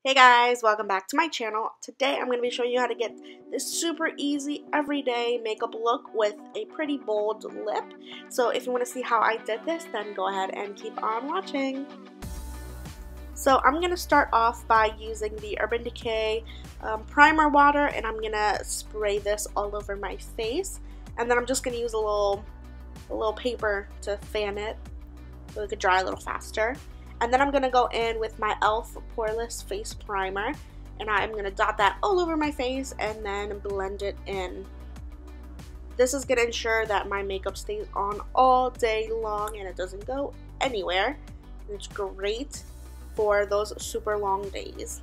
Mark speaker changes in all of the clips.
Speaker 1: Hey guys, welcome back to my channel. Today I'm going to be showing you how to get this super easy everyday makeup look with a pretty bold lip. So if you want to see how I did this, then go ahead and keep on watching. So I'm going to start off by using the Urban Decay primer water, and I'm going to spray this all over my face. And then I'm just going to use a little paper to fan it so it could dry a little faster. And then I'm going to go in with my e.l.f. Poreless Face Primer, and I'm going to dot that all over my face and then blend it in. This is going to ensure that my makeup stays on all day long and it doesn't go anywhere. It's great for those super long days.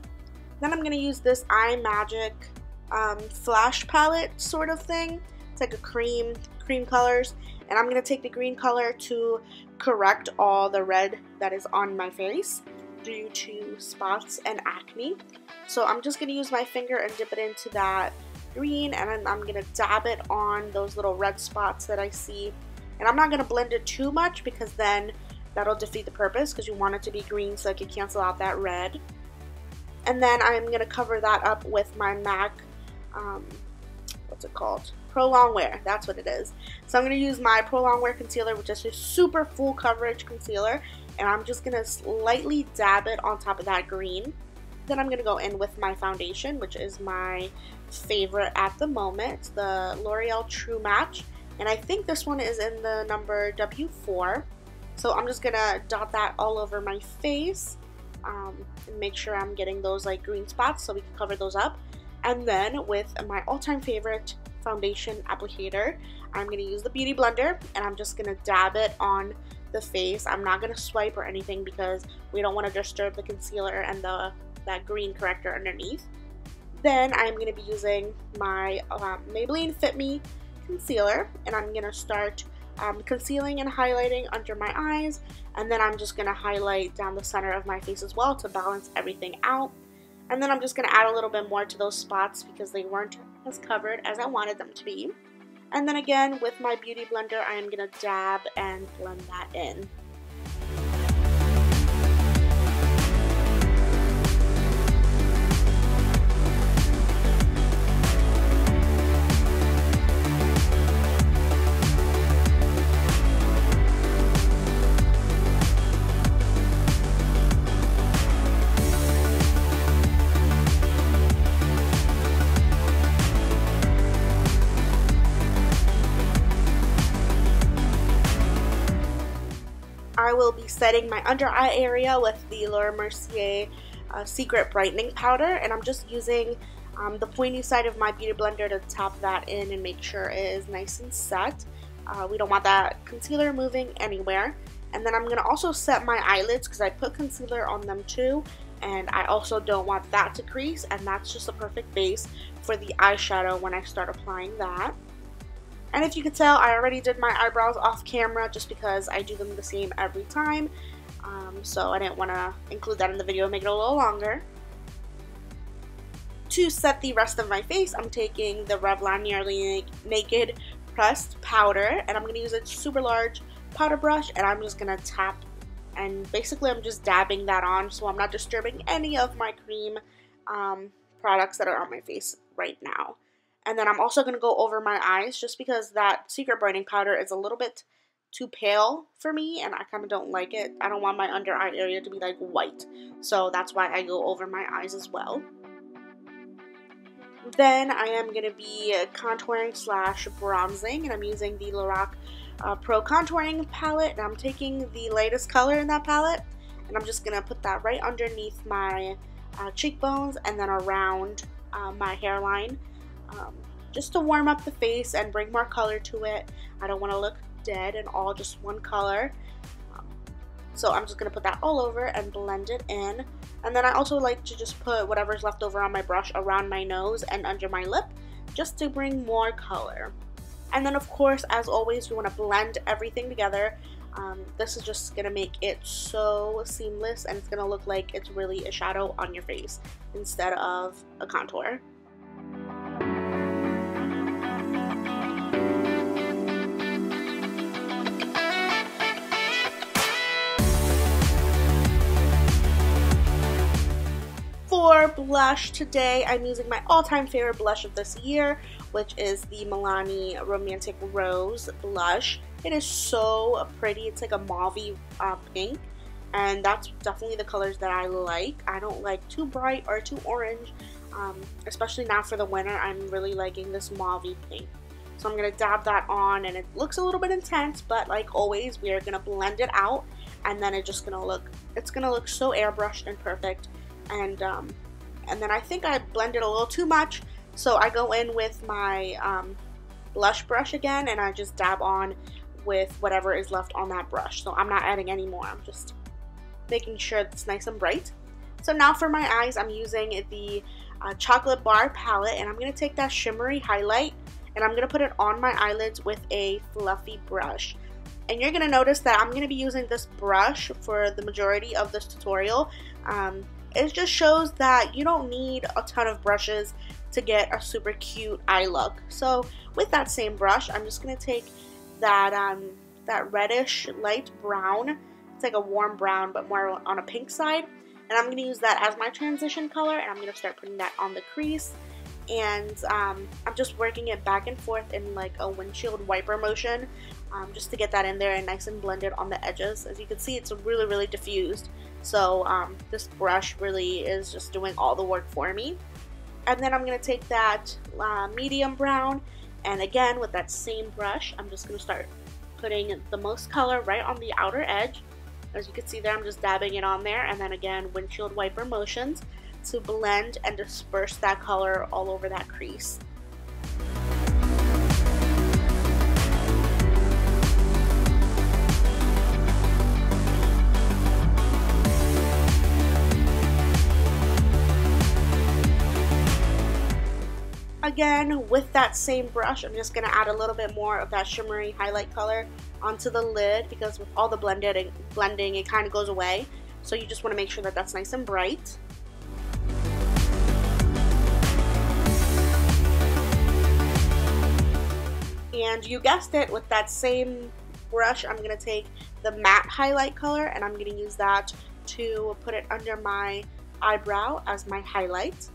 Speaker 1: Then I'm going to use this iMagic Flash palette sort of thing. It's like a cream colors. And I'm going to take the green color to correct all the red that is on my face due to spots and acne. So I'm just going to use my finger and dip it into that green, and then I'm going to dab it on those little red spots that I see. And I'm not going to blend it too much because then that'll defeat the purpose, because you want it to be green so it can cancel out that red. And then I'm going to cover that up with my MAC, what's it called? Pro Longwear, that's what it is. So I'm going to use my Pro Longwear concealer, which is a super full coverage concealer, and I'm just going to slightly dab it on top of that green. Then I'm going to go in with my foundation, which is my favorite at the moment, the L'Oreal True Match, and I think this one is in the number W4. So I'm just going to dot that all over my face and make sure I'm getting those like green spots so we can cover those up. And then with my all-time favorite foundation applicator, I'm going to use the Beauty Blender, and I'm just going to dab it on the face. I'm not going to swipe or anything because we don't want to disturb the concealer and that green corrector underneath. Then I'm going to be using my Maybelline Fit Me concealer, and I'm going to start concealing and highlighting under my eyes, and then I'm just going to highlight down the center of my face as well to balance everything out. And then I'm just going to add a little bit more to those spots because they weren't as covered as I wanted them to be. And then again, with my Beauty Blender, I am going to dab and blend that in. I will be setting my under eye area with the Laura Mercier Secret Brightening Powder, and I'm just using the pointy side of my Beauty Blender to tap that in and make sure it is nice and set. We don't want that concealer moving anywhere. And then I'm going to also set my eyelids because I put concealer on them too, and I also don't want that to crease, and that's just a perfect base for the eyeshadow when I start applying that. And if you could tell, I already did my eyebrows off camera just because I do them the same every time. So I didn't want to include that in the video and make it a little longer. To set the rest of my face, I'm taking the Revlon Nearly Naked Pressed Powder, and I'm going to use a super large powder brush, and I'm just going to tap, and basically I'm just dabbing that on so I'm not disturbing any of my cream products that are on my face right now. And then I'm also going to go over my eyes just because that Secret Brightening Powder is a little bit too pale for me, and I kind of don't like it. I don't want my under eye area to be like white, so that's why I go over my eyes as well. Then I am going to be contouring slash bronzing, and I'm using the Lorac Pro Contouring Palette, and I'm taking the lightest color in that palette, and I'm just going to put that right underneath my cheekbones and then around my hairline. Just to warm up the face and bring more color to it. I don't want to look dead and all just one color. So I'm just going to put that all over and blend it in. And then I also like to just put whatever's left over on my brush around my nose and under my lip just to bring more color. And then of course, as always, you want to blend everything together. This is just going to make it so seamless, and it's going to look like it's really a shadow on your face instead of a contour. For blush today, I'm using my all-time favorite blush of this year, which is the Milani Romantic Rose blush. It is so pretty. It's like a mauve-y pink, and that's definitely the colors that I like. I don't like too bright or too orange, especially now for the winter. I'm really liking this mauve-y pink. So I'm going to dab that on, and it looks a little bit intense, but like always, we are going to blend it out, and then it's going to look so airbrushed and perfect. And then I think I blended a little too much, so I go in with my blush brush again, and I just dab on with whatever is left on that brush. So I'm not adding any more, I'm just making sure it's nice and bright. So now for my eyes, I'm using the Chocolate Bar palette, and I'm going to take that shimmery highlight, and I'm going to put it on my eyelids with a fluffy brush. And you're going to notice that I'm going to be using this brush for the majority of this tutorial. It just shows that you don't need a ton of brushes to get a super cute eye look. So with that same brush, I'm just going to take that reddish light brown. It's like a warm brown but more on a pink side. And I'm going to use that as my transition color, and I'm going to start putting that on the crease. And I'm just working it back and forth in like a windshield wiper motion, just to get that in there and nice and blended on the edges. As you can see, it's really diffused. So this brush really is just doing all the work for me. And then I'm going to take that medium brown, and again with that same brush, I'm just going to start putting the most color right on the outer edge. As you can see there, I'm just dabbing it on there, and then again windshield wiper motions to blend and disperse that color all over that crease. Again, with that same brush, I'm just going to add a little bit more of that shimmery highlight color onto the lid, because with all the blending, it kind of goes away. So you just want to make sure that that's nice and bright. And you guessed it, with that same brush, I'm going to take the matte highlight color, and I'm going to use that to put it under my eyebrow as my highlight.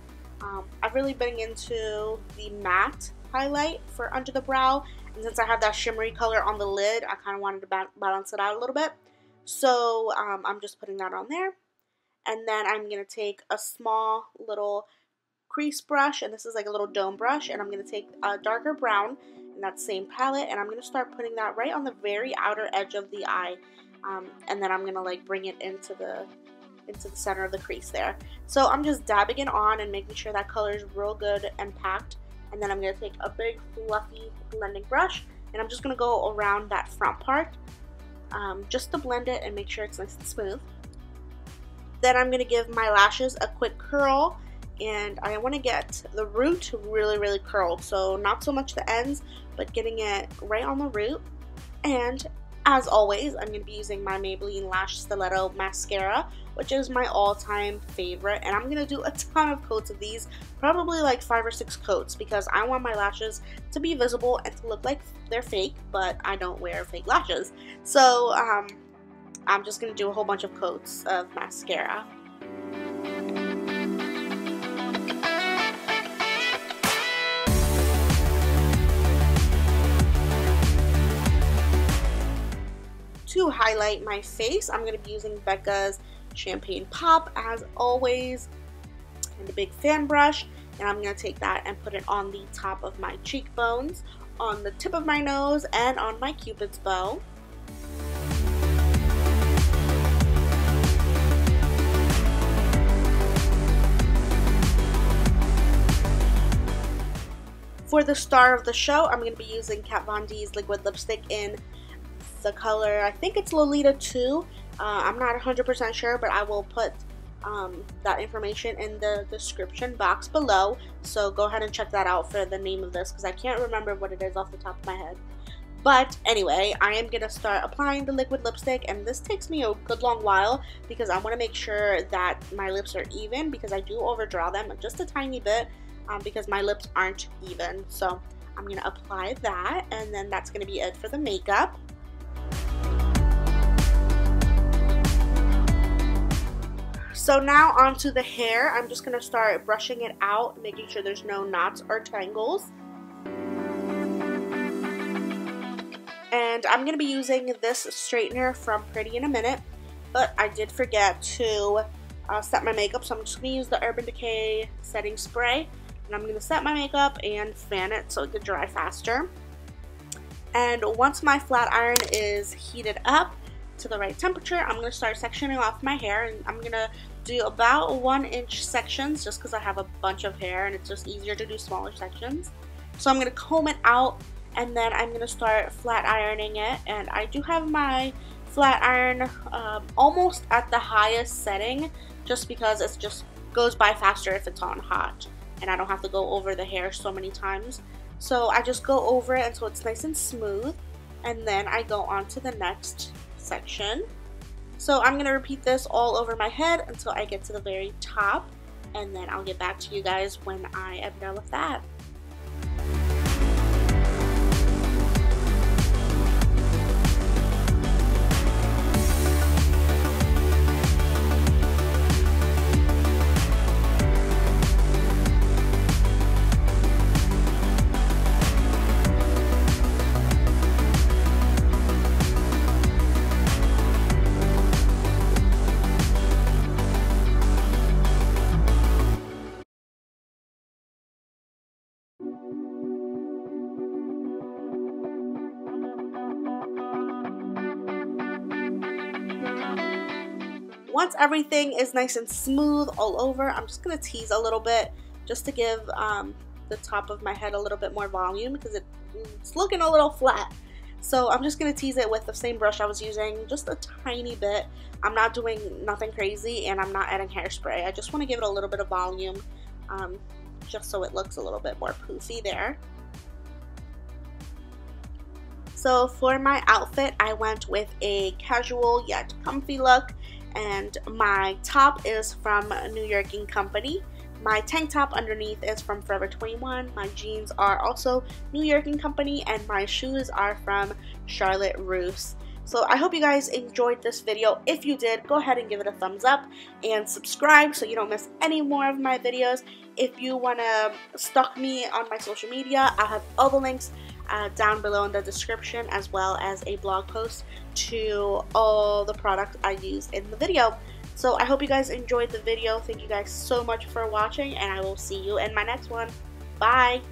Speaker 1: I've really been into the matte highlight for under the brow, and since I have that shimmery color on the lid, I kind of wanted to balance it out a little bit. So I'm just putting that on there, and then I'm going to take a small little crease brush, and this is like a little dome brush, and I'm going to take a darker brown in that same palette, and I'm going to start putting that right on the very outer edge of the eye, and then I'm going to like bring it into the center of the crease there. So I'm just dabbing it on and making sure that color is real good and packed, and then I'm going to take a big fluffy blending brush, and I'm just going to go around that front part just to blend it and make sure it's nice and smooth. Then I'm going to give my lashes a quick curl, and I want to get the root really curled, so not so much the ends, but getting it right on the root. And as always, I'm going to be using my Maybelline Lash Stiletto Mascara, which is my all-time favorite, and I'm going to do a ton of coats of these, probably like 5 or 6 coats, because I want my lashes to be visible and to look like they're fake, but I don't wear fake lashes. So I'm just going to do a whole bunch of coats of mascara. To highlight my face, I'm going to be using Becca's Champagne Pop as always, and a big fan brush, and I'm going to take that and put it on the top of my cheekbones, on the tip of my nose, and on my Cupid's bow. For the star of the show, I'm going to be using Kat Von D's liquid lipstick in the color, I think it's Lolita 2. I'm not 100% sure, but I will put that information in the description box below, so go ahead and check that out for the name of this, because I can't remember what it is off the top of my head. But anyway, I am going to start applying the liquid lipstick, and this takes me a good long while because I want to make sure that my lips are even, because I do overdraw them just a tiny bit because my lips aren't even. So I'm going to apply that, and then that's going to be it for the makeup. So now onto the hair. I'm just going to start brushing it out, making sure there's no knots or tangles. And I'm going to be using this straightener from Pretty in a Minute, but I did forget to set my makeup, so I'm just going to use the Urban Decay setting spray, and I'm going to set my makeup and fan it so it can dry faster. And once my flat iron is heated up to the right temperature, I'm going to start sectioning off my hair, and I'm going to do about 1-inch sections just because I have a bunch of hair and it's just easier to do smaller sections. So I'm going to comb it out, and then I'm going to start flat ironing it. And I do have my flat iron almost at the highest setting just because it just goes by faster if it's on hot and I don't have to go over the hair so many times. So I just go over it until it's nice and smooth, and then I go on to the next section. So I'm going to repeat this all over my head until I get to the very top, and then I'll get back to you guys when I am done with that. Once everything is nice and smooth all over, I'm just going to tease a little bit just to give the top of my head a little bit more volume because it's looking a little flat. So I'm just going to tease it with the same brush I was using, just a tiny bit. I'm not doing nothing crazy, and I'm not adding hairspray. I just want to give it a little bit of volume just so it looks a little bit more poofy there. So for my outfit, I went with a casual yet comfy look. And my top is from New York & Company. My tank top underneath is from Forever 21. My jeans are also New York & Company, and my shoes are from Charlotte Russe. So I hope you guys enjoyed this video. If you did, go ahead and give it a thumbs up and subscribe so you don't miss any more of my videos. If you want to stalk me on my social media, I'll have all the links down below in the description, as well as a blog post to all the products I used in the video. So I hope you guys enjoyed the video. Thank you guys so much for watching, and I will see you in my next one. Bye!